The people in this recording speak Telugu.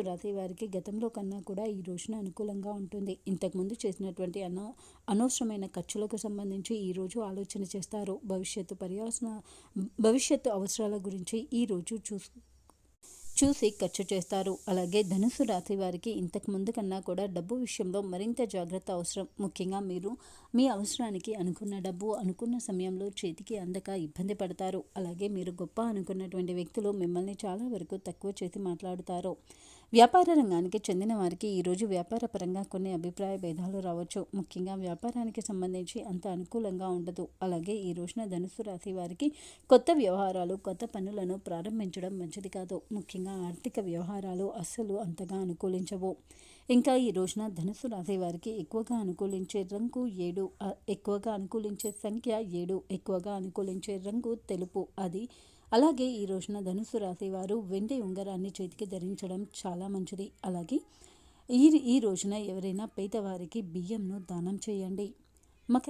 రాశి వారికి గతంలో కన్నా కూడా ఈ రోజున అనుకూలంగా ఉంటుంది. ఇంతకుముందు చేసినటువంటి అనవసరమైన ఖర్చులకు సంబంధించి ఈరోజు ఆలోచన చేస్తారు. భవిష్యత్తు అవసరాల గురించి ఈరోజు చూసి ఖర్చు చేస్తారు. అలాగే ధనుసు రాశి వారికి ఇంతకు ముందు కన్నా కూడా డబ్బు విషయంలో మరింత జాగ్రత్త అవసరం. ముఖ్యంగా మీరు మీ అవసరానికి అనుకున్న డబ్బు అనుకున్న సమయంలో చేతికి అందక ఇబ్బంది పడతారు. అలాగే మీరు గొప్ప అనుకున్నటువంటి వ్యక్తులు మిమ్మల్ని చాలా వరకు తక్కువ చేసి మాట్లాడుతారు. వ్యాపార రంగానికి చెందిన వారికి ఈరోజు వ్యాపార పరంగా కొన్ని అభిప్రాయ భేదాలు రావచ్చు. ముఖ్యంగా వ్యాపారానికి సంబంధించి అంత అనుకూలంగా ఉండదు. అలాగే ఈ రోజున ధనుసు రాశి వారికి కొత్త వ్యవహారాలు, కొత్త పనులను ప్రారంభించడం మంచిది కాదు. ముఖ్యంగా ఆర్థిక వ్యవహారాలు అస్సలు అంతగా అనుకూలించవు. ఇంకా ఈ రోజున ధనుసు రాశి వారికి ఎక్కువగా అనుకూలించే రంగు 7, ఎక్కువగా అనుకూలించే సంఖ్య 7, ఎక్కువగా అనుకూలించే రంగు తెలుపు. అలాగే ఈ రోజున ధనుసు రాశి వారు వెండి ఉంగరాన్ని చేతికి ధరించడం చాలా మంచిది. అలాగే ఈ రోజున ఎవరైనా పేదవారికి బియ్యంను దానం చేయండి. మకర